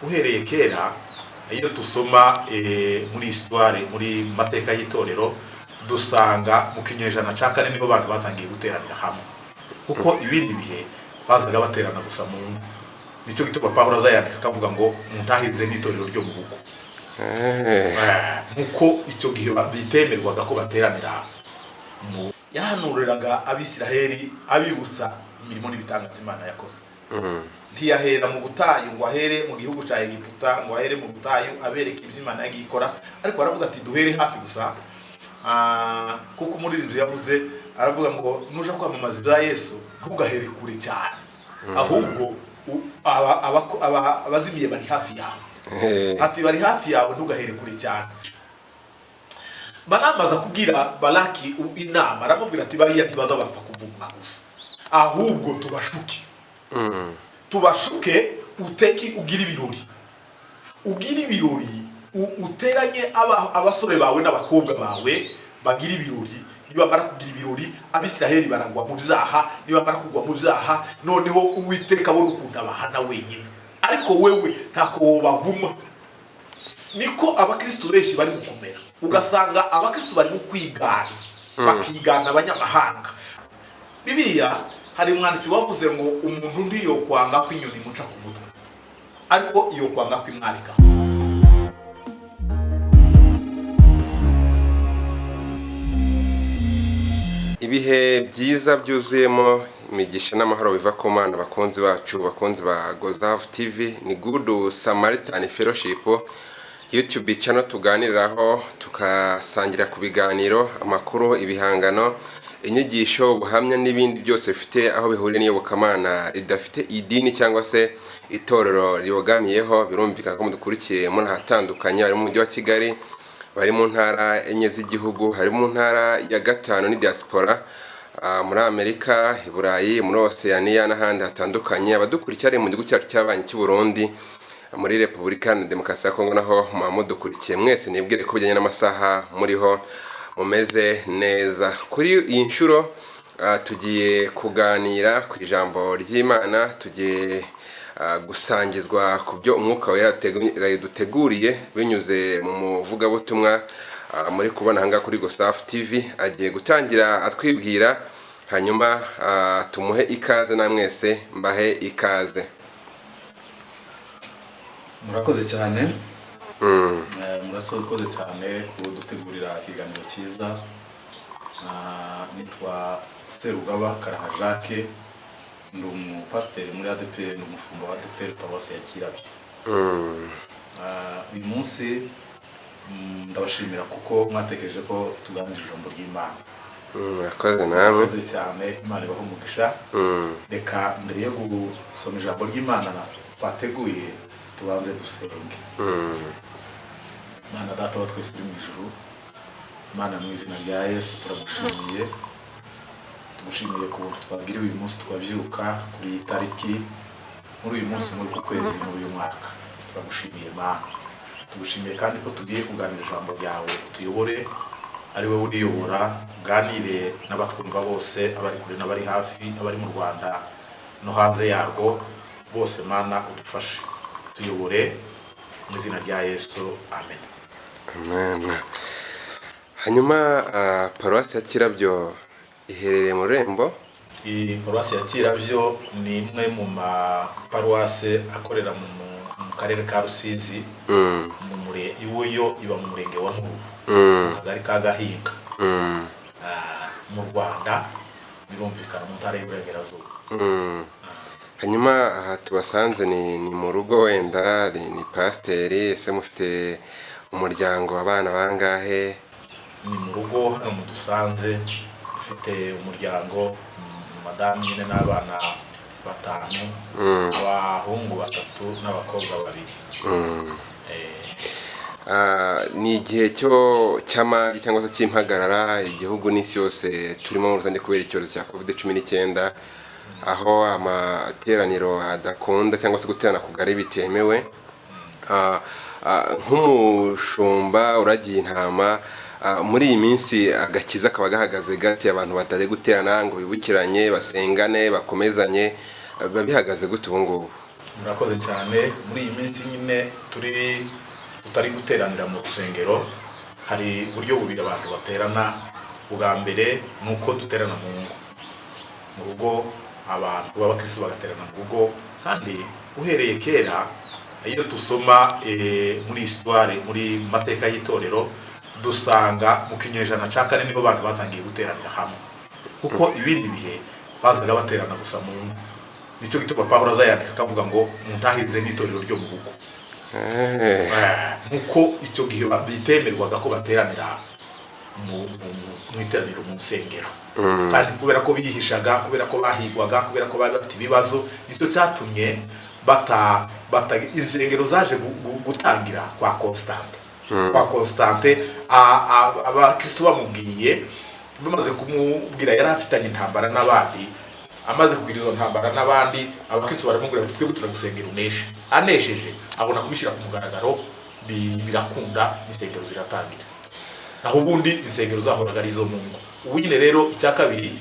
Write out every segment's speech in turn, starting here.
uhereye kera iyo tusoma muri histoire muri mateka y'itorero dusanga mu kinyejana ca kane niho abantu batangiye guteranira hamwe kuko ibindi bihe bazaga baterana gusa mu nico gituma Pawulo azayandika akavuga ngo muntahize n'itorero ryo mu buko nkuko icyo gihe bitemerwaga ko bateranira mu yahanuriraga abisiraheli abibutsa imirimo n'ibitangaza Imana yakoze ntiyahera mu butayu ngo ahere mu gihugu ca Egiputa ngo ahere mu butayu abereke ibyo Imana yagiye ikora ariko aravuga ati duhere hafi gusa kuko umuririmbyi yavuze aravuga ngo nuja kwamamaza ibya Yesu ntugahere kure cyane ahubwo abazimiye bari hafi yawe ati bari hafi yawe ntugahere kure cyane. Banamaza kubwira Balaki inama aramubwira ati bariya ntibaza bapfa kuvuga gusa ahubwo tubashuke uteki ugira ibirori uteranye abasore bawe n'abakobwa bawe bagira ibirori nibamara kugira ibirori abisiraheli baragwa mu byaha nibamara kugwa mu byaha noneho Uwiteka abona ukuntu abahana wenyine ariko wewe ntako wobavuma. Niko abakristo benshi bari gukomera ugasanga abakristo bari mu kwigana bakigana abanyamahanga. Bibiliya hari umwanditsi wavuze ngo umuntu ndiyo kwanga kwinyoni muca ku mutwe ariko iyo kwanga kwimwarika. Ibihe byiza byuzuyemo imigisha n'amahoro biva ku Mana bakunzi bacu bakunzi ba Gozaf TV ni Good Samaritan Fellowship YouTube channel tuganiraho tukasangira ku biganiro amakuru ibihangano inyigisho ubuhamya n'ibindi byose bifite aho bihuriye n'iyobokamana ridafite idini cyangwa se itorero ribogamiyeho. Birumvikana ko mudukurikiye muri ahatandukanye ari mu mujyi wa Kigali bari mu ntara enye z'igihugu hari mu ntara ya gatanu ni diaspora muri Amerika i Burayi muri Oceania n'ahandi hatandukanye abadukurikira mu gihugu cyacu cy'abanyi cy'u Burundi muri Repubulika ya Demokarasi ya Kongo naho mudukurikiye mwese nibwire ko bijyanye n'amasaha muriho mumeze neza. Kuri iyi nshuro tugiye kuganira ku ijambo ry'Imana tugiye gusangizwa ku byo umwuka wera duteguriye binyuze mu muvugabutumwa muri kubona hanga kuri Gozaf TV agiye gutangira atwibwira hanyuma tumuhe ikaze na mwese mbahe ikaze. Murakoze cyane murakoze cyane kudutegurira ikiganiro cyiza. Nitwa Serugaba Karaha Jacques ndi umupasiteri muri ADPR ni umushumba wa ADPR Paruwasi ya Kirabyo. Uyu munsi ndabashimira kuko mwatekereje ko tuganira ijambo ry'Imana. Murakoze namwe. Murakoze cyane Imana ibahe umugisha. Reka mbere yo gusoma ijambo ry'Imana twateguye tubanze dusenge. Mana data wa twese uri mu ijuru, Mana mu izina rya Yesu turagushimiye. Tugushimiye ku buntu twabwiriwe uyu munsi twabyuka kuri iyi tariki muri uyu munsi muri ku kwezi muri uyu mwaka. Turagushimiye Mana. Tugushimiye kandi ko tugiye kuganira ijambo ryawe tuyobore ari wowe uriyobora uganire n'abatwumva bose abari kure n'abari hafi abari mu Rwanda no hanze yarwo bose Mana udufashe tuyobore mu izina rya Yesu amen. Amen. Hanyuma Paruwasi ya Kirabyo iherereye mu Rembo. Iyi Paruwasi ya Kirabyo ni imwe mu maparuwase akorera mu karere ka Rusizi mu mure iwoyo iba mu murenge wa Muruvu mu kagari ka Gahinga mu Rwanda birumvikana mu ntara y'Iburengerazuba. Hanyuma aha tubasanze ni mu rugo wenda ni pasiteri ese mufite umuryango abana bangahe? Ni mu rugo hano mu dusanze dufite umuryango madamu nyine n'abana batanu abahungu batatu n'abakobwa babiri. Ni igihe cy'amagi cyangwa se cy'impagarara igihugu n'isi yose turimo mu Rwanda kubera icyorezo cya COVID-19 aho amateraniro adakunda cyangwa se guterana ku gare bitemewe. Nk'umushumba uragiye intama muri iyi minsi agakiza kaba gahagaze gati abantu bataje guterana ngo bibukiranye basengane bakomezanye babihagaze gute ubu ngubu? murakoze cyane. Muri iyi minsi nyine tutari guteranira mu rusengero, hari uburyo bubiri abantu baterana. Ubwa mbere nuko duterana mu rugo, abantu b'abakristo bagaterana mu rugo. Kandi uhereye kera iyo dusoma muri histoire, muri mateka y'itorero, dusanga mu kinyejana ca kane niho abantu batangiye guteranira hamwe, kuko ibindi bihe bazaga baterana gusa mu ngo. Nicyo gituma Pawulo azayandika akavuga ngo muntahize n'itorero ryo mu rugo, nuko icyo gihe bitemerwaga ko bateranira mu iteraniro mu nsengero. Kandi kubera ko biyihishaga, kubera ko bahigwaga, kubera ko bari bafite ibibazo, nicyo cyatumye bata insengero zaje gutangira kwa Constante. Abakristo bamubwiye, bamaze kumubwira yari afitanye intambara n'abandi, amaze kugira izo ntambara n'abandi, abakristo baramubwira bati twebwe turagusengera uneshe. Anesheje abona kubishyira ku mugaragaro, birakunda, insengero ziratangira. Naho ubundi insengero zahoraga ari zo mu ngo. Ubu nyine rero icya kabiri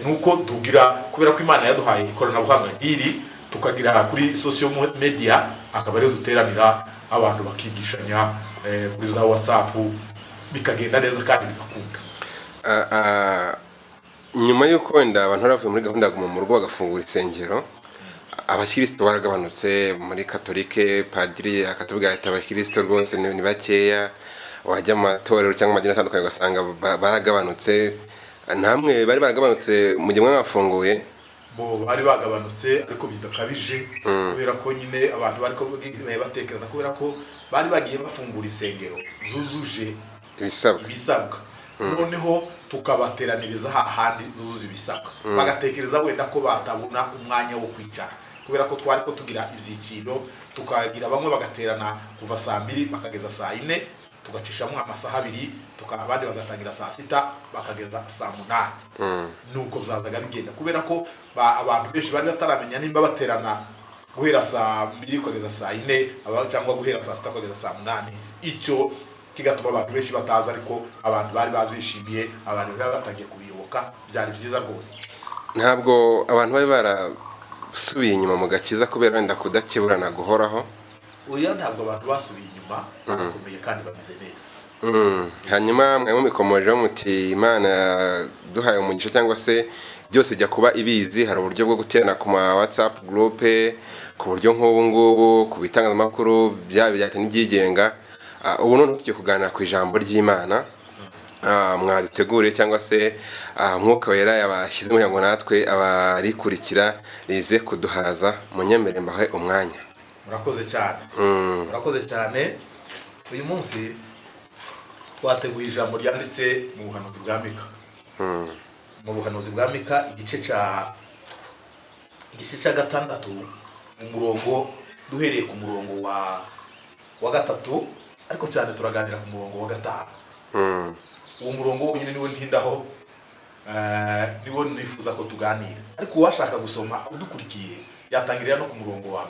nuko tugira, kubera ko Imana yaduhaye ikoranabuhanga nk'iri, tukagira kuri social media, akaba rero duteranira abantu bakigishanya kuri za WhatsApp, bikagenda neza kandi bigakunda. Nyuma y'uko wenda abantu baravuye muri gahunda mu rugo bagafungura insengero, abakristo baragabanutse. Muri katolike padiri akatubwira ati abakristo rwose ni bakeya, wajya mu matorero cyangwa amadini atandukanye ugasanga baragabanutse. Namwe bari baragabanutse mu gihe mwafunguye? Bari bagabanutse ariko bidakabije, kubera ko nyine abantu bariko batekereza, kubera ko bari bagiye bafungura insengero zuzuje ibisabwa. Noneho tukabateraniriza hahandi zuzuje ibisabwa, bagatekereza wenda ko batabona umwanya wo kwicara, kubera ko twari ko tugira ibyiciro, tukagira bamwe bagaterana kuva saa 2 bakageza saa 4, tugacishamo amasaha 2, abandi bagatangira saa 6 bakageza saa 8. Nuko byazaga bigenda, kubera ko abantu benshi bari bataramenya nimba baterana guhera saa 2 kugeza saa 4 cyangwa guhera saa 6 kugeza saa 8. Icyo kigatuma abantu benshi bataza, ariko abantu bari babyishimiye, abantu bari batangiye kubiyoboka, byari byiza rwose. Ntabwo abantu bari barasubiye inyuma mu gakiza kubera wenda kudakeburana guhoraho? Oya, ntabwo abantu basubiye inyuma, barakomeye kandi bameze neza. Hanyuma mwe mubikomojeho muti Imana duhaye umugisha, cyangwa se byose jya kuba ibizi, hari uburyo bwo guterana ku ma WhatsApp group, ku buryo nk'ubu ngubu ku bitangazamakuru byabijyate n'ibyigenga. Ubu none tugiye kuganira ku ijambo ry'Imana mwaduteguriye, cyangwa se Mwuka Wera yabashyize mu ngo natwe abarikurikira rize kuduhaza. Munyemere mbahe umwanya. Murakoze cyane. Murakoze cyane. Uyu munsi twateguye ijambo ryanditse mu buhanuzi bwa Mika. Mu buhanuzi bwa Mika igice ca 6, umurongo duhereye ku murongo wa 3, ariko cyane turaganira ku murongo wa 5. Uwo murongo nyine niwe ntindaho, niwo nifuza ko tuganira, ariko uwashaka gusoma udukurikiye yatangirira no ku murongo wa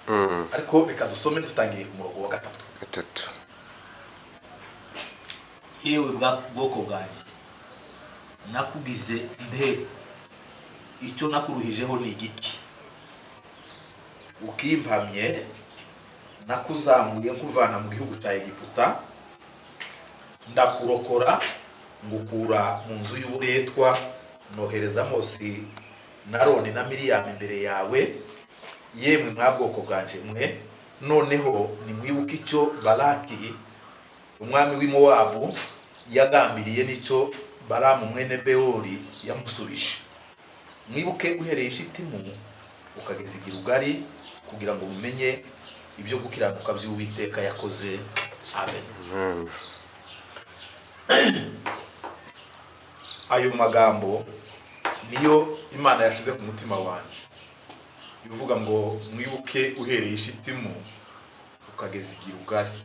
1. Ariko reka dusome tutangiriye ku murongo wa 3. Yewe bwoko bwanjye, nakugize nde, icyo nakuruhijeho ni igiki? Ukimpamye, nakuzamuye nkuvana mu gihugu cya Egiputa, ndakurokora ngukura mu nzu y'uburetwa, nohereza Mose na Aroni na Miriyamu imbere yawe. Yemwe mwa bwoko bwanje mwe, noneho nimwibuke icyo Balaki umwami w'i Mowabu yagambiriye, n'icyo Balamu mwene Beori yamusubije. Mwibuke uhereye Shitimu ukageza i Gilugari, kugira ngo mumenye ibyo gukiranuka by'Uwiteka yakoze. Amen. Ayo magambo niyo Imana yashize ku mutima wanje, bivuga ngo mwibuke uhereye Shitimu ukageza i Gilugari,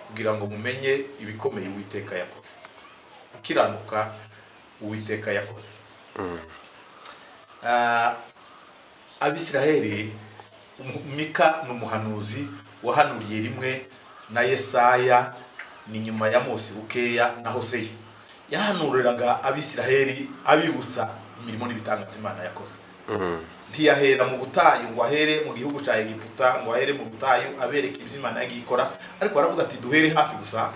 kugira ngo mumenye ibikomeye Uwiteka yakoze, gukiranuka Uwiteka yakoze. Abisiraheli, Mika n'umuhanuzi wahanuriye rimwe na Yesaya, ni nyuma ya Mose bukeya na Hoseya. Yahanuriraga Abisiraheli abibutsa imirimo n'ibitangaza Imana yakoze. ntiyahera mu butayu ngo ahere mu gihugu cya Egiputa ngo ahere mu butayu abereke iby'Imana yagiye ikora, ariko aravuga ati duhere hafi gusa.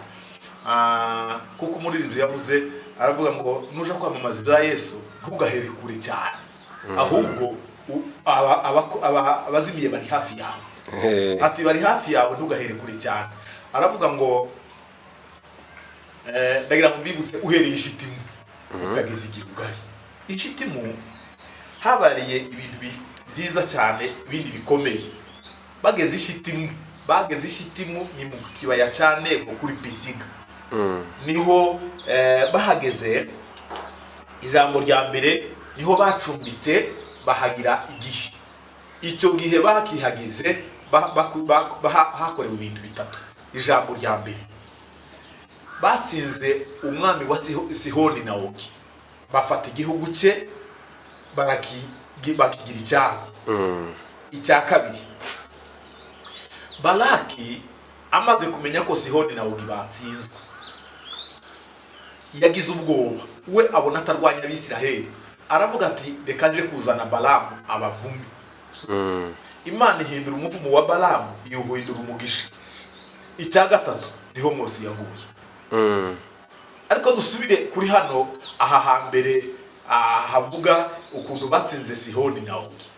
Kuko umuririmbyi yavuze aravuga ngo nuja kwamamaza ibya Yesu ntugahere kure cyane, ahubwo abazimiye bari hafi yawe. Ati bari hafi yawe ntugahere kure cyane. Aravuga ngo ndagira ngo mbibutse uhereye ishitimu ukageza igirugari. Ishitimu habariye ibintu byiza cyane ibindi bikomeye. Bageze ishitimu ni mu kibaya cyane kuri Pisiga. Niho bahageze ijambo rya mbere, niho bacumbitse bahagira igihe. Icyo gihe bakihagize hakorewe ibintu bitatu. Ijambo rya mbere, batsinze umwami wa Sihoni na Ogi, bafata igihugu cye bakigira icyabo. Icya kabiri, Balaki amaze kumenya ko Sihoni na Ogi batsinzwe, yagize ubwoba, we abona atarwanya Abisiraheli, aravuga ati reka nje kuzana Balamu abavume. Imana ihindura umuvumo wa Balamu iwuhindura umugisha. Icya gatatu, niho Mose yaguye. Ariko dusubire kuri hano aha hambere havuga ukuntu batsinze Sihoni na Ogi.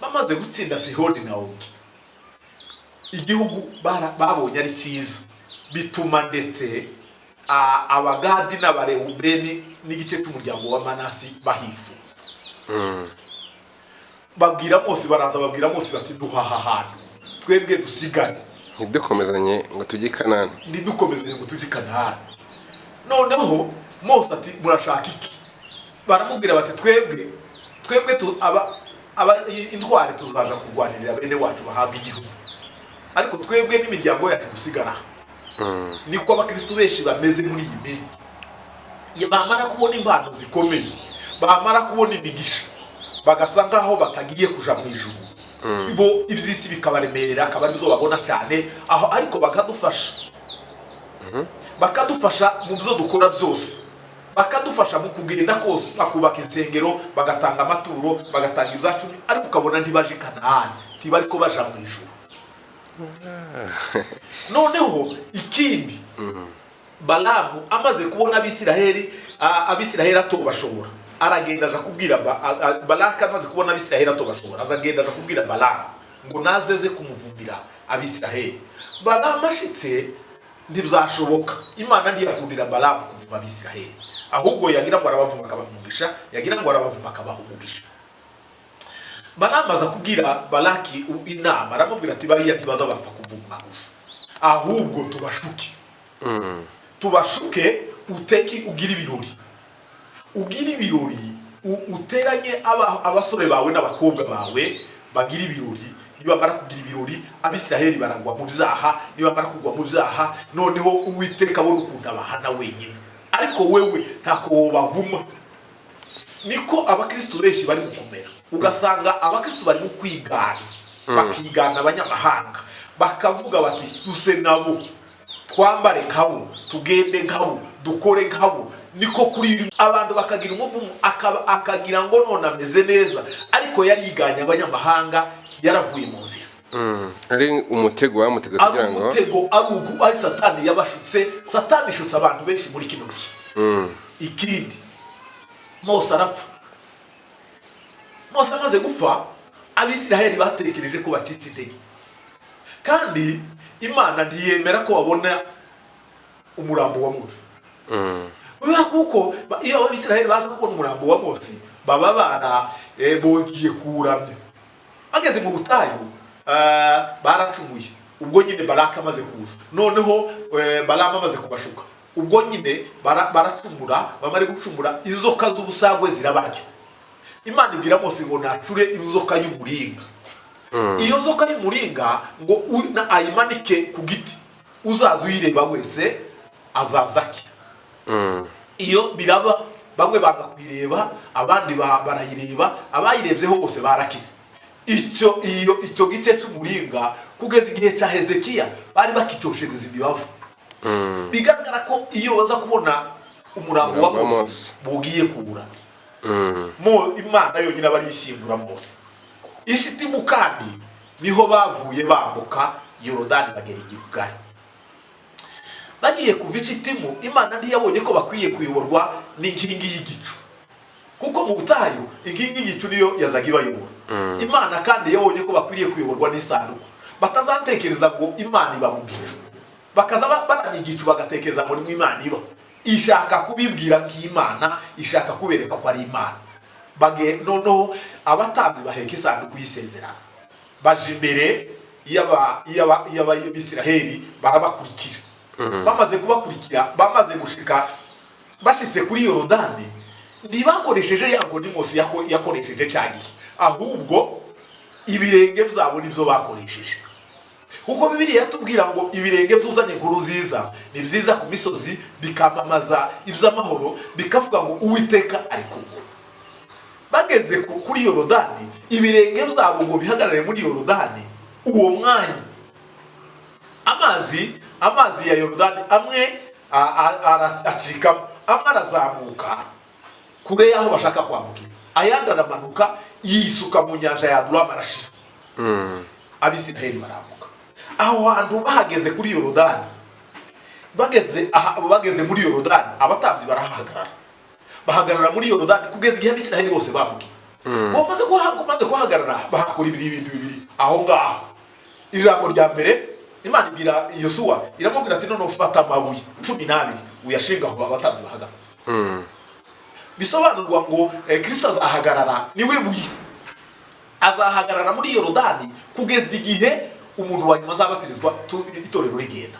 Bamaze gutsinda Sihoni na Ogi, igihugu babonye ari cyiza, bituma ndetse Abagadi n'Abarewubeni n'igice cy'umuryango wa Manasi bahifuza. Babwira Mose, baraza babwira Mose bati duhaha hantu twebwe dusigane, ntidukomezanye ngo tujye Kanani. Noneho Mose ati murashaka iki? Baramubwira bati twebwe intwari tuzaja kurwanirira bene wacu bahabwa igihugu, ariko twebwe n'imiryango yacu dusigara. Niko abakristo benshi bameze muri iyi minsi. Bamara kubona impano zikomeye, bamara kubona imigisha, bagasanga aho batagiye kuja mu ijuru, bo iby'isi bikabaremerera, akaba arizo babona cyane aho. Ariko bakadufasha mu byo dukora byose, bakadufasha mu kugirinda kose, bakubaka insengero, bagatanga amaturo, bagatanga ibzacumi, ariko ukabona ntibaje Kanani, ntibariko baja mu ijuru. Noneho ikindi, Balamu amaze kubona Abisiraheli atobashobora, aragenda aja kubwira Balaki. Amaze kubona Abisiraheli atobashobora, azagenda aja kubwira Balamu ngo nazeze kumuvumbira Abisiraheli. Balamu ashitse ntibzashoboka, Imana ntiyakundira Balamu kuvuma Abisiraheli, ahubwo yagira ngo arabavuma akabahumugisha, yagira ngo arabavuma akabahumugisha. Balamu aza kubwira Balaki inama, aramubwira ati bariya ntibaza bapfa kuvuma gusa, ahubwo tubashuke uteki ugira ibirori, uteranye abasore bawe n'abakobwa bawe bagira ibirori. Nibamara kugira ibirori, Abisiraheli baragwa mu byaha, nibamara kugwa mu byaha, noneho Uwiteka abona ukuntu abahana wenyine, ariko wewe ntako wobavuma. Niko abakristo benshi bari gukomera, ugasanga abakristo bari kwigana, bakigana abanyamahanga, bakavuga bati duse nabo, twambare nkabo, tugende nkabo, dukore nkabo. Niko kuri abantu bakagira umuvumo, akagira ngo none ameze neza, ariko yariganye abanyamahanga, yaravuye mu nzira. Ari umutego wamuteze kugira ngo ari Satani yabashutse. Satani ishutse abantu benshi muri kino gihe. Ikindi, Mose arapfa. Mose amaze gupfa, Abisiraheli batekereje ko bacitse intege, kandi Imana ntiyemera ko babona umurambo wa Mose. Kubera kuko iyo Abisiraheli baza kubona umurambo wa Mose, baba bogiye kuwuramya. Bageze mu butayu, baracumuye. Ubwo nyine Balaki amaze kuza, noneho Balamu amaze kubashuka, ubwo nyine baracumura. Bamare gucumura, inzoka z'ubusagwe zirabarya. Imana ibwira Mose ngo nacure inzoka y'umuringa. Iyo nzoka y'umuringa ngo ayimanike ku giti, uzaza uyireba wese azazaki. Iyo biraba, bamwe banga kuyireba, abandi barayireba, abayirebyeho bose barakize. Icyo gice cy'umuringa kugeza igihe cya Hezekiya bari bakicyoshedeza imibavu. Bigaragara ko iyo baza kubona umurambo wa Mose bugiye kubura, mo Imana yonyine bari ishyingura Mose. Ishitimu kandi niho bavuye bambuka Yorodani bagera i Gilgali. Bagiye kuva Ishitimu, Imana ntiyabonye ko bakwiye kuyoborwa n'inkingi y'igicu, kuko mu butayu inkingi y'igicu niyo yazaga ibayobora. Imana kandi yabonye ko bakwiriye kuyoborwa n'isanduku, batazatekereza ngo Imana iba mu gicu, bakaza baramya igicu bagatekereza ngo ni Imana iba. Ishaka kubibwira nk'Imana, ishaka kubereka ko ari Imana. Noneho abatambyi baheka isanduku y'isezerano baje imbere y'Abisiraheli barabakurikira. Bamaze kubakurikira, bamaze gushika bashitse kuri Yorodani, ntibakoresheje ya nkoni Mose yakoresheje cyagiye, ahubwo ibirenge byabo nibyo bakoresheje. Kuko Bibiliya yatubwira ngo ibirenge byuzanye inkuru nziza ni byiza ku misozi, bikamamaza iby'amahoro, bikavuga ngo Uwiteka ari ku ngoma. Bageze kuri Yorodani, ibirenge byabo ngo bihagarare muri Yorodani. Uwo mwanya amazi ya Yorodani amwe aracikamo, amwe arazamuka kure yaho bashaka kwambukira, ayandi aramanuka yisuka mu nyanja ya Adulamu arashira. Abisiraheli barambuka. Aho hantu bahageze kuri Yorodani, bageze muri Yorodani, abatambyi barahagarara. Bahagarara muri Yorodani kugeza igihe Abisiraheli bose bambukiye. Bamaze kuhagarara bahakora ibintu bibiri aho ngaho. Ijambo rya mbere Imana ibwira Yosuwa, iramubwira ati none ufata amabuye 12 uyashinga aho abatambyi bahagaze. Bisobanurwa ngo Kristo azahagarara, niwe buye azahagarara muri Yorodani kugeza igihe umuntu wa nyuma azabatirizwa itorero rigenda.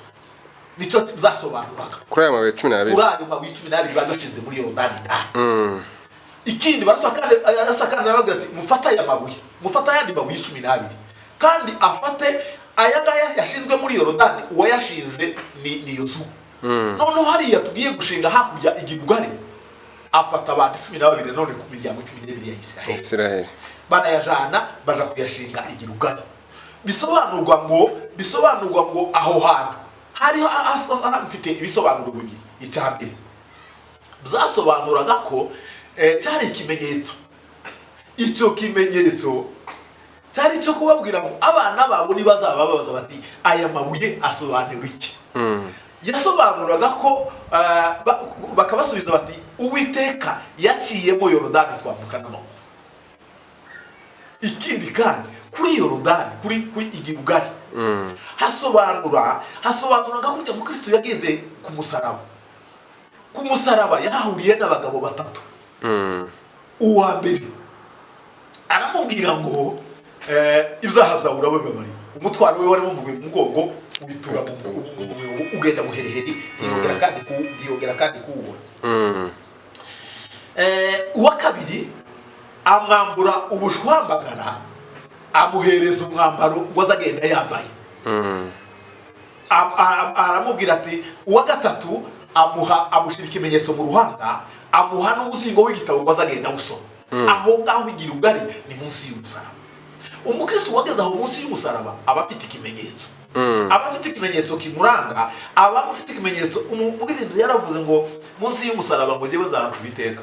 Nico byasobanuraga kuri aya mabuye 12, kuri aya mabuye 12 badashize muri Yorodani. Ikindi barasakana arabagira ati mufata aya mabuye, mufata ayandi mabuye 12 kandi afate aya ngaya yashinzwe muri Yorodani. Uwayashinze ni Yosuwa. Noneho hariya tugiye gushinga hakurya i Gilgali, afata abantu 12 none ku miryango 12 ya Isiraheli banayajana baja kuyashinga i Gilgali. Bisobanurwa ngo aho hantu hariho afite ibisobanuro bibiri. Icyambere byasobanuraga ko cyari ikimenyetso. Icyo kimenyetso cyari cyo kubabwira ngo abana babo nibazaba babaza bati aya mabuye asobanura iki. Yasobanuraga ko bakabasubiza bati Uwiteka yaciyemo Yorodani twambuka n'amaguru. Ikindi kandi kuri Yorodani kuri Gilgali hasobanuraga ko mu Kristo yageze ku musaraba yahuriye n'abagabo batatu. Uwa mbere aramubwira ngo ibyaha byawe urabibabari, umutwaro we wari umuvuye mu mugongo ubitura ugenda buhereheri, ntiyongera kandi kuwubona. Uwa kabiri amwambura ubushwambagara, amuhereza umwambaro wazagenda yambaye. Aramubwira ati uwa gatatu amushyira ikimenyetso mu ruhanga, amuha n'umuzingo w'igitabo wazagenda usoma. Aho ngaho igira ubugari ni munsi y'umusaraba. Umukristo wageze aho munsi y'umusaraba aba afite ikimenyetso, aba afite ikimenyetso kimuranga, aba afite ikimenyetso. Umuririmbyi yaravuze ngo munsi y'umusaraba ngo njyewe nzahatubiteka.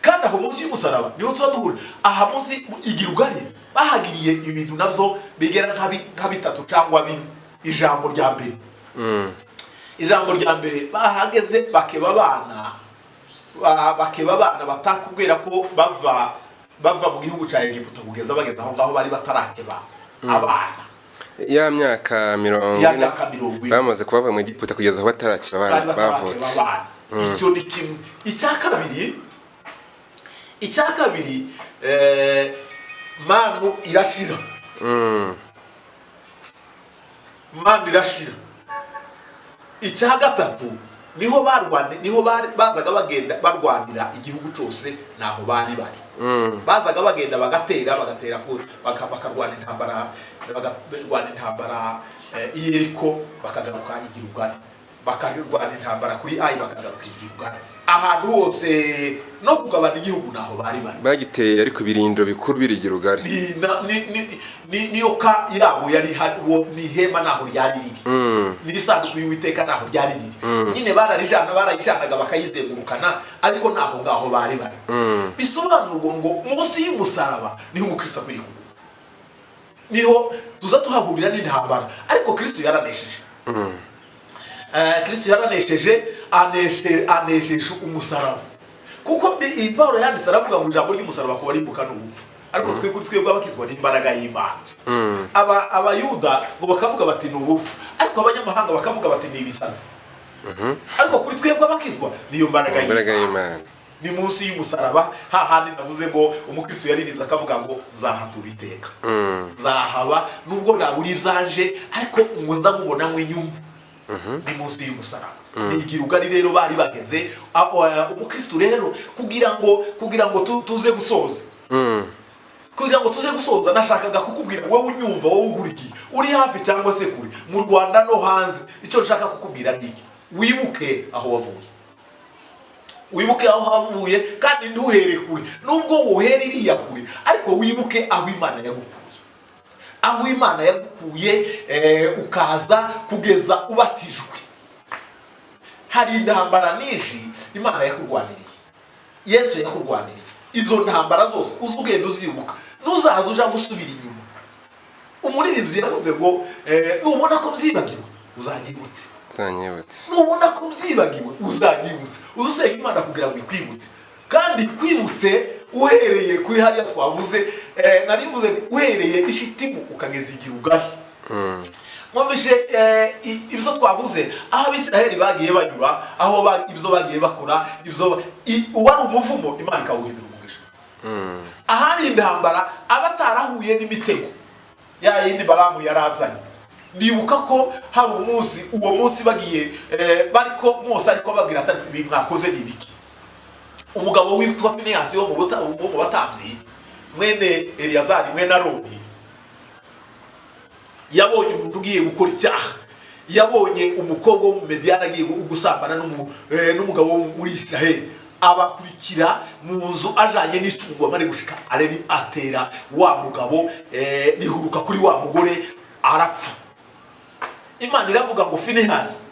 Kandi aho munsi y'umusaraba niho tuba duhura. Aha munsi igira ubugari bahagiriye ibintu nabyo bigera nka bitatu cyangwa bine. Ijambo rya mbere bahageze bakeba abana batakubwira ko bava mu gihugu cya Egiputa kugeza bageze aho ngaho bari batarakeba abana. Ya myaka 40 bamaze kuva mu Egiputa kugeza aho batarakeba bavutse. Icyo ni kimwe. Icya kabiri manu irashira. Icya gatatu niho bazaga bagenda barwanira igihugu cyose naho bari. Bazaga bagenda bagatera bakarwana intambara Yeriko, bakagaruka i Gilgali, bakarwana intambara kuri Ayi bakagaruka i Gilgali. ahantu hose no kugabana igihugu naho bari bagiteye ariko ibirindiro bikuru birigira ugari niyo ka yabo yari ni hema naho ryari riri n'isanduku y'Uwiteka naho ryari riri nyine barayijanaga bakayizengurukana ariko naho ngaho bari bisobanurwa ngo munsi y'umusaraba niho umukristo akwiriye kuba niho tuza tuhahurira n'intambara ariko Kristo yaranesheje Kristo yaranesheje anesheje umusaraba kuko Paulo yanditse aravuga ngo ijambo ry'umusaraba kuba rimbuka n'ubupfu ariko twe kuri twebwe abakizwa n'imbaraga y'Imana abayuda ngo bakavuga bati ni ubupfu ariko abanyamahanga bakavuga bati ni ibisazi ariko kuri twebwe abakizwa niyo mbaraga y'Imana ni munsi y'umusaraba hahandi navuze ngo umukristo yaririmbye akavuga ngo zahatura iteka zahaba nubwo naburi byaje ariko ngo nza kubona nk'inyumva ni munsi y'umusaraba nigira ugari rero bari bageze umukristo rero kugira ngo tuze gusoza kugira ngo tuze gusoza nashakaga kukubwira wowe unyumva wowe ugurikiye uri hafi cyangwa se kuri mu Rwanda no hanze icyo nshaka kukubwira niki wibuke aho wavuye wibuke aho havuye kandi ntuhere kure nubwo wohere iriya kure ariko wibuke aho Imana yagukuye aho Imana yagukuye ukaza kugeza ubatijwe hari intambara nyinshi Imana yakurwaniriye Yesu yakurwaniriye izo ntambara zose uzugenda uzibuka nuzaza uja gusubira inyuma umuririmbyi yavuze ngo nubona ko byibagiwe uzagibutse nubona ko byibagiwe uzagibutse uzusenga Imana kugira ngo ikwibutse kandi kwibutse uhereye kuri hariya twavuze narivuze uhereye ishitimu ukageza igihe ugari mwumvishe ibyo twavuze aho Abisiraheli bagiye banyura aho ibyo bagiye bakora ibyo uwari umuvumo Imana ikawuhindura umugisha ahari intambara abatarahuye n'imitego ya yindi Balamu yarazanye ndibuka ko hari umunsi uwo munsi bagiye bariko Mose ariko babwira atari ibi mwakoze nibiki umugabo witwa Finehasi wo mu batambyi mwene Eliyazari mwene Aroni yabonye umuntu ugiye gukora icyaha yabonye umukobwa wo mu Mediyani agiye gusambana n'umugabo wo muri Isiraheli abakurikira mu nzu ajanye n'itungo amare gushika areri atera wa mugabo bihuruka kuri wa mugore arapfa Imana iravuga ngo Finehasi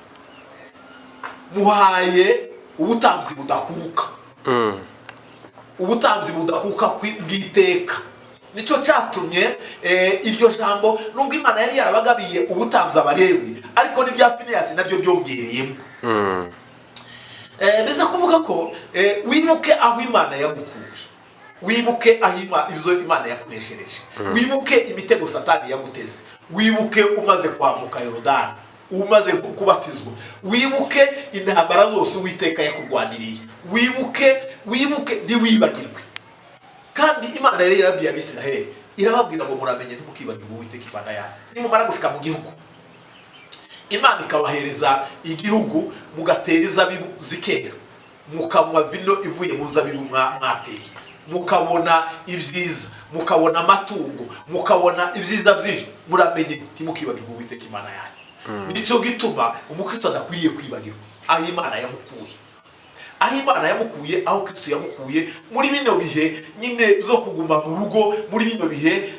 muhaye ubutambyi budakuka ubutambyi budakuka bw'iteka nico cyatumye iryo jambo nubwo Imana yari yarabagabiye ubutambyi Abalewi ariko n'ibya Finehasi naryo byongereyemo biza kuvuga ko wibuke aho Imana yagukuye wibuke aho ibyo Imana yakuneshereje wibuke imitego Satani yaguteze wibuke umaze kwambuka Yorodani umaze kubatizwa wibuke intambara zose Uwiteka yakurwaniriye wibuke ntiwibagirwe kandi Imana yari yarabwiye Abisiraheli irababwira ngo muramenye ntimukibagirwe Uwiteka Imana yanyu nimumara gushika mu gihugu Imana ikabahereza igihugu mugatera izabibu zikera mukanywa vino ivuye mu zabibu mwateye mukabona ibyiza mukabona amatungo mukabona ibyiza byinshi muramenye ntimukibagirwe Uwiteka Imana yanyu nico gituma umukristo adakwiriye kwibagirwa aho Imana yamukuye aho Imana yamukuye aho Kristo yamukuye muri bino bihe nyine zo kuguma mu rugo muri bino bihe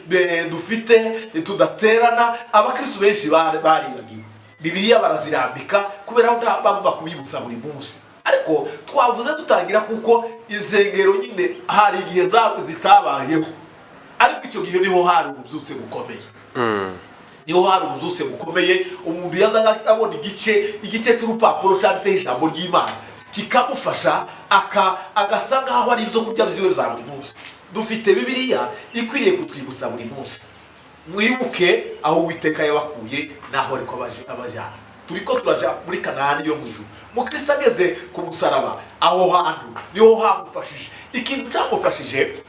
dufite tudaterana abakristo benshi baribagiwe Bibiliya barazirambika kubera aho bagomba kubibutsa buri munsi ariko twavuze dutangira kuko izengero nyine hari igihe zitabayeho ariko icyo gihe niho hari ububyutse bukomeye niho hari ububyutse bukomeye umuntu yazaga abona igice cy'urupapuro cyanditseho ijambo ry'Imana kikamufasha agasa nkaho ari ibyo kurya byiwe bya buri munsi dufite Bibiliya ikwiriye kutwibutsa buri munsi mwibuke aho Uwiteka yabakuye naho ariko abajana turiko turaja muri Kanani yo mwijuru mukristo ageze ku musaraba aho hantu niho hamufashije ikintu cyamufashije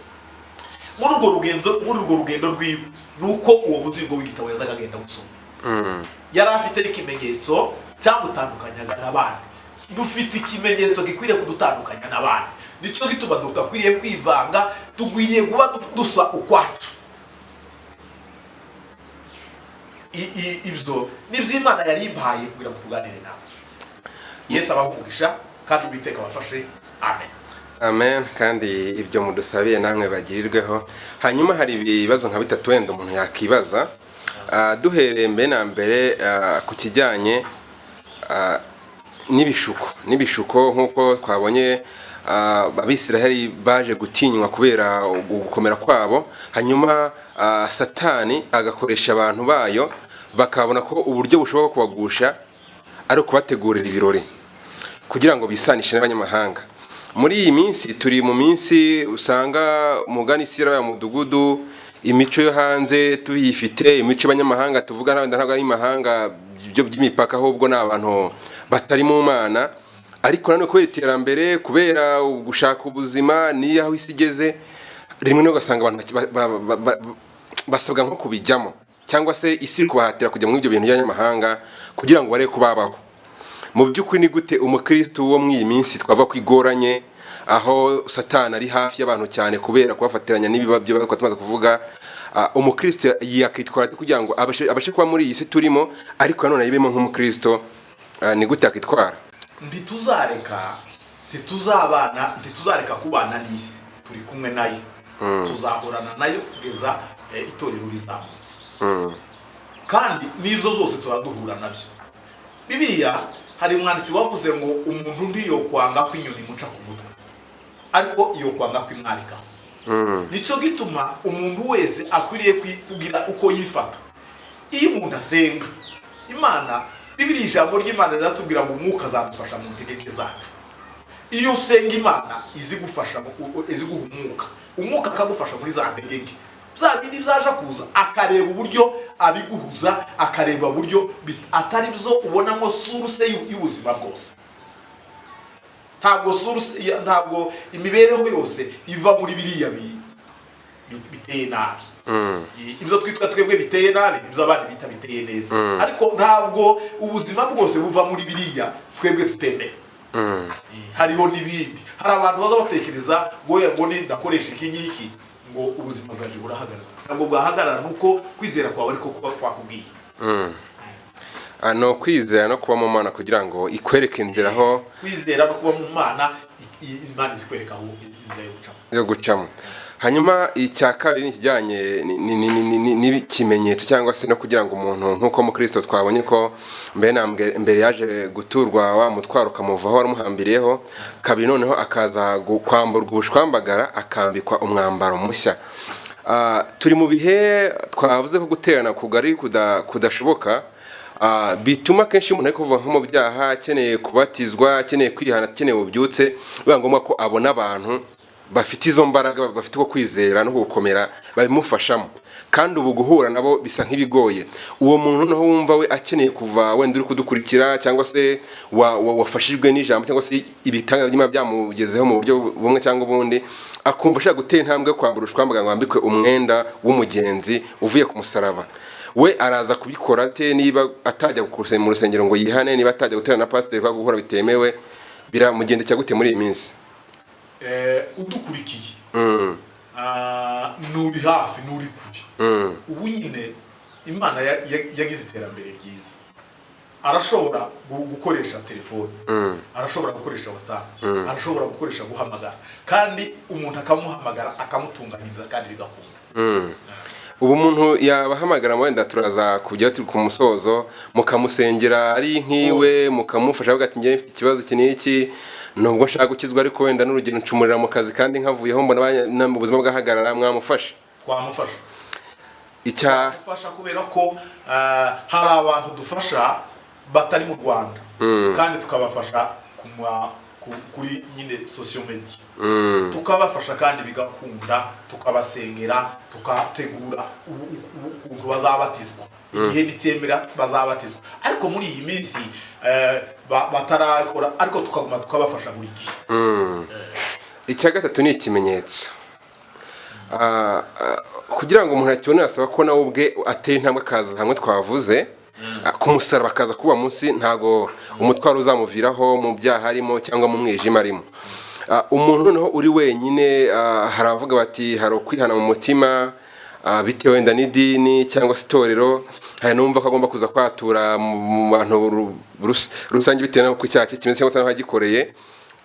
muri urwo rugendo rwiwe nuko uwo muzingo w'igitabo yazaga agenda gusoma yari afite n'ikimenyetso cyamutandukanya n'abandi dufite ikimenyetso gikwiriye kudutandukanya n'abandi nico gituma dukwiriye kwivanga tugwiriye kuba dusa ukwacu ibyo n'iby'Imana yari impaye kugira ngo tuganire nawe Yesu abahugisha kandi Uwiteka abafashe amen. Kandi ibyo mudusabiye namwe bagirirweho. Hanyuma hari ibibazo nka bitatu wenda umuntu yakibaza. Duhereye mbere na mbere ku kijyanye n'ibishuko nk'uko twabonye abisiraheli baje gutinywa kubera gukomera kwabo, hanyuma satani agakoresha abantu bayo bakabona ko uburyo bushoboka kubagusha ari ukubategurira ibirori kugira ngo bisanishe n'abanyamahanga. Muri iyi minsi turi mu minsi usanga mugani isira ya mudugudu, imico yo hanze tuyifite, imico y'abanyamahanga tuvuga ntabwo ari imahanga byo by'imipaka, ahubwo n'abantu batari mu Mana. Ariko nano kubera iterambere, kubera gushaka ubuzima niyo aho isi igeze, rimwe no gasanga abantu basabwa nko kubijyamo, cyangwa se isi kubahatira kujya mu ibyo bintu by'abanyamahanga kugira ngo bare kubabaho. Mu by'ukuri ni gute umukristo wo mu iyi minsi twava kwigoranye, aho satani ari hafi y'abantu cyane kubera kubafatiranya n'ibibabyo tumaze kuvuga, umukristo yakitwara kugira ngo abashe kuba muri iyi si turimo, ariko nanone yibemo nk'umukristo, ni gute yakitwara? ntituzareka kubana n'isi, turi kumwe nayo, tuzahorana nayo kugeza itorero rizamutse, kandi n'ibyo zose turaduhura nabyo. Bibiliya hari umwanditsi wavuze ngo umuntu ndiyo kwanga kw'inyoni muca ku mutwe, ariko iyo kwanga kw'imwarika. Nico gituma umuntu wese akwiriye kugira uko yifata. Iyo umuntu asenga Imana, Bibiliya ijambo ry'Imana riratubwira ngo umwuka azadufasha mu ntegeke zacu. Iyo usenga Imana izi gufasha, izi guhumuka, umwuka akagufasha muri za ntegeke bya bindi byaje kuza, akareba uburyo abiguhuza, akareba uburyo atari byo ubonamo source y'ubuzima bwose. Ntabwo imibereho yose iva muri biriya biteye nabi. Ibyo twitwa twebwe biteye nabi, ibyo abandi bita biteye neza. Ariko ntabwo ubuzima bwose buva muri biriya twebwe tutemeye. Hariho n'ibindi. Hari abantu baza batekereza ngo ndakoresha iki ngiki ngo ubuzima bwaje burahagarara. Ntabwo bwahagarara nuko kwizera kwawe ariko kuba kwakubwiye. No kwizera no kuba mu Mana kugira ngo ikwereke inzira aho kwizera no kuba mu Mana, Imana izikwereka aho inzira yo gucamo. Hanyuma icya kabiri ni kijyanye n'ikimenyetso cyangwa se no kugira ngo umuntu nk'uko mu Kristo twabonye ko mbere yaje guturwa wa mutwaro kamuvaho waramuhambiriyeho, kabiri noneho akaza kwamburwa ubushwambagara akambikwa umwambaro mushya. Turi mu bihe twavuze ko guterana kugari kudashoboka, bituma kenshi umuntu ari kuva nko mu byaha, akeneye kubatizwa, akeneye kwihana, akeneye ububyutse, biba ngombwa ko abona abantu bafite izo mbaraga, bafite uko kwizera no gukomera babimufashamo, kandi ubu guhura nabo bisa nk'ibigoye. Uwo muntu naho wumva we akeneye kuva, wenda uri kudukurikira cyangwa se wafashijwe n'ijambo cyangwa se ibitanga by'Imana byamugezeho mu buryo bumwe cyangwa ubundi, akumva ashaka gutera intambwe kwambura ubushwambagara ngo wambikwe umwenda w'umugenzi uvuye ku musaraba. We araza kubikora ate niba atajya mu rusengero ngo yihane, niba atajya guterana na pasiteri kwa gukora bitemewe, biramugendekera gute muri iyi minsi? Udukurikiye nuri hafi nuri kure, ubu nyine Imana yagize iterambere ryiza. Arashobora gukoresha telefone, arashobora gukoresha WhatsApp, arashobora gukoresha guhamagara, kandi umuntu akamuhamagara akamutunganyiriza kandi bigakunda. Ubu umuntu yabahamagara wenda turaza kujya ku musozo, mukamusengera ari nkiwe, mukamufasha avuga ati ngiye mfite ikibazo iki n'iki, nubwo nshaka gukizwa ariko wenda n'urugendo ncumurira mu kazi kandi nkavuyeho mbona ubuzima bwahagarara, mwamufasha? Twamufasha. Twamufasha kubera ko hari abantu dufasha batari mu Rwanda, kandi tukabafasha kuri nyine social media, tukabafasha kandi bigakunda, tukabasengera, tukategura ukuntu bazabatizwa, igihe nicyemera bazabatizwa. Ariko muri iyi minsi batarakora, ariko tukaguma tukabafasha buri gihe. Icya gatatu ni ikimenyetso. Kugira ngo umuntu akibone asaba ko nawe ubwe ateye intambwe akaza hamwe twavuze ku musaraba, akaza kuba munsi, ntago umutwaro uzamuviraho mu byaha arimo cyangwa mu mwijima arimo. Umuntu noneho uri wenyine, haravuga bati hari ukwihana mu mutima bitewe wenda n'idini cyangwa se itorero, hari numva ko agomba kuza kwatura mu bantu rusange bitewe n'uko icyaha kimeze cyangwa se n'abagikoreye,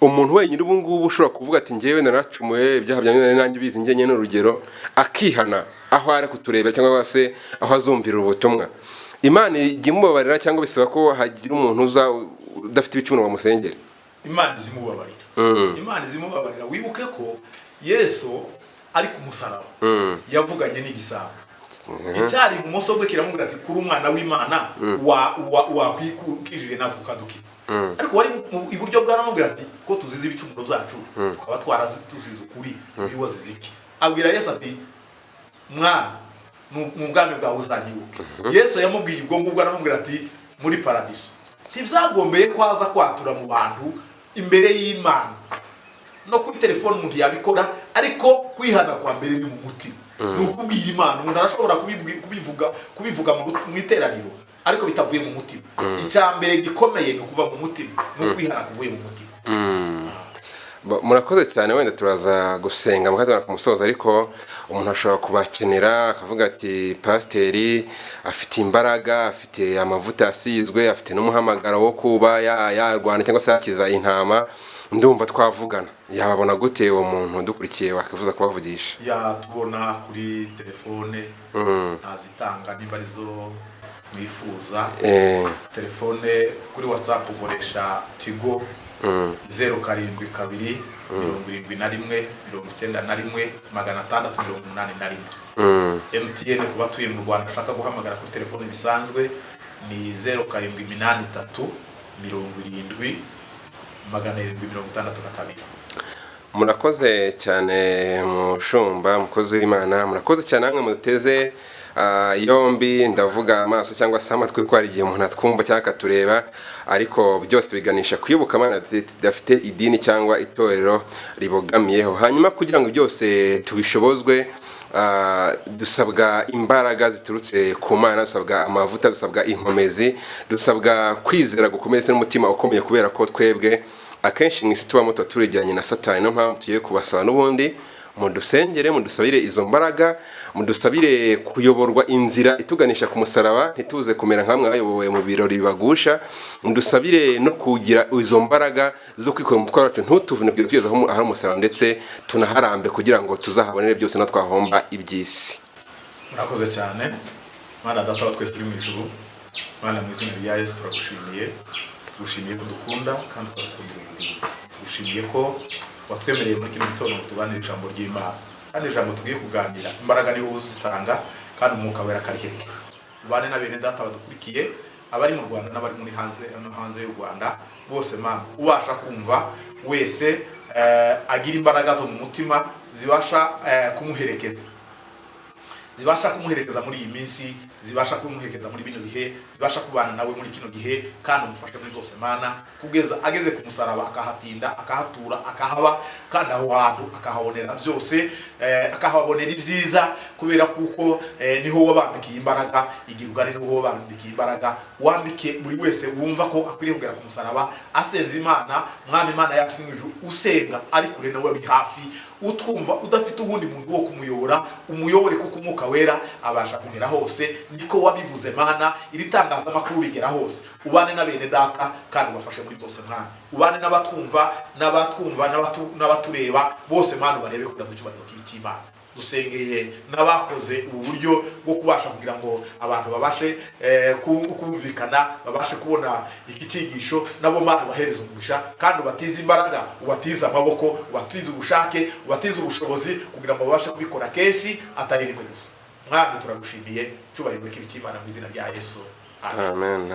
umuntu wenyine ubu ngubu ushobora kuvuga ati ngewe naracumuye ibyaha byanjye nanjye ubizi njye nyine n'urugero akihana aho ari kutureba cyangwa se aho azumvira ubutumwa, Imana ijya imubabarira cyangwa bisaba ko hagira umuntu uza udafite ibicumuro bamusengera? Imana izimubabarira. Imana izimubabarira. Wibuke ko Yesu ari ku musaraba yavuganye n'igisabo, icyari mu moso gwe kiramubwira ati kuri umwana w'Imana wakwikujije natwe ukadukiza. Ariko wari iburyo bwaramubwira ati ko tuzize ibicumuro byacu tukaba twaratusize ukuri ibiwazize iki. Abwira Yesu ati mwana mu bwami bwawe uzanyibuke. Yesu yamubwiye ubwo ngubwo aramubwira ati muri paradiso ntibyagombeye kwaza kwatura mu bantu imbere y'Imana, no kuri telefone umuntu yabikora, ariko kwihana kwa mbere ni mu mutima. Nukubwira Imana umuntu arashobora kubivuga mu iteraniro ariko bitavuye mu mutima. Icyambere gikomeye ni kuva mu mutima, no kwihana kuvuye mu mutima. Murakoze cyane, wenda turaza gusenga mukatana ku musozo, ariko umuntu ashobora kubakenera akavuga ati pasiteri afite imbaraga, afite amavuta asizwe, afite n'umuhamagaro wo kuba yarwana cyangwa se yakiza intama, ndumva twavugana, yababona gute uwo muntu dukurikiye wakifuza kubavugisha? Tubona kuri telefone ntazitanga niba arizo mwifuza. Telefone kuri WhatsApp ukoresha Tigo 072 71 91 681. MTN kuba tuye mu Rwanda ashaka guhamagara kuri telefone bisanzwe ni 0783 70 762. Murakoze cyane mushumba, mukozi w'Imana, murakoze cyane namwe muteze yombi, ndavuga amaso cyangwa se amatwi, ko ari igihe umuntu atwumva cyangwa akatureba, ariko byose biganisha kuyoboka Imana zidafite idini cyangwa itorero ribogamiyeho. Hanyuma kugira ngo byose tubishobozwe dusabwa imbaraga ziturutse ku Mana, dusabwa amavuta, dusabwa inkomezi, dusabwa kwizera gukomeza n'umutima ukomeye, kubera ko twebwe akenshi mu isi tubamo tuba turijyanye na Satani. No mpamvu tugiye kubasaba n'ubundi mudusengere, mudusabire izo mbaraga, mudusabire kuyoborwa inzira ituganisha ku musaraba, ntituze kumera nkamwe ayobowe mu birori bibagusha. Mudusabire no kugira izo mbaraga zo kwikora umutwaro wacu, ntutuvune kugeza aho ari umusaraba, ndetse tunaharambe kugira ngo tuzahabonere byose no twahomba iby'isi. Murakoze cyane. Mana data wa twese uri mu ijuru, Mana mu izina rya Yesu turagushimiye, tugushimiye ko dukunda kandi turakundira ubuntu. Tugushimiye ko watwemereye muri kino gitondo tuganira ijambo ry'Imana, kandi ijambo tugiye kuganira imbaraga niho uzitanga, kandi umwuka wera kariherekeza. Ubane na bene data badukurikiye, abari mu Rwanda n'abari muri hanze y'u Rwanda bose, Mana ubasha kumva wese agira imbaraga zo mu mutima zibasha kumuherekeza, zibasha kumuherekeza muri iyi minsi, zibasha kumuherekeza muri bino bihe, zibasha kubana nawe muri kino gihe, kandi umufashe muri byose Mana, kugeza ageze ku musaraba akahatinda, akahatura, akahaba, kandi aho hantu akahabonera byose, akahabonera ibyiza, kubera kuko niho wabambikiye imbaraga, igirugane niho wabambikiye imbaraga. Wambike muri wese wumva ko akwiriye kugera ku musaraba asenza Imana, Mwami Imana yacu n'ijuru, usenga ari kure nawe ari hafi, utwumva udafite ubundi muntu wo kumuyobora, umuyobore kuko umwuka wera abasha kugera hose. Niko wabivuze Mana, iri tangazamakuru rigera hose. Ubane na bene data kandi ubafashe muri byose Mwana, ubane n'abatwumva n'abatureba bose Mana, barebe kugira ngo cyubahiro cy'Imana. Dusengeye n'abakoze ubu buryo bwo kubasha kugira ngo abantu babashe kumvikana, babashe kubona iki cyigisho, nabo Mana bahereza umugisha, kandi ubatize imbaraga, ubatize amaboko, ubatize ubushake, ubatize ubushobozi, kugira ngo babashe kubikora kenshi atari rimwe gusa. Mwami turagushimiye, cyubahiro cy'Imana mu izina rya Yesu. Amen.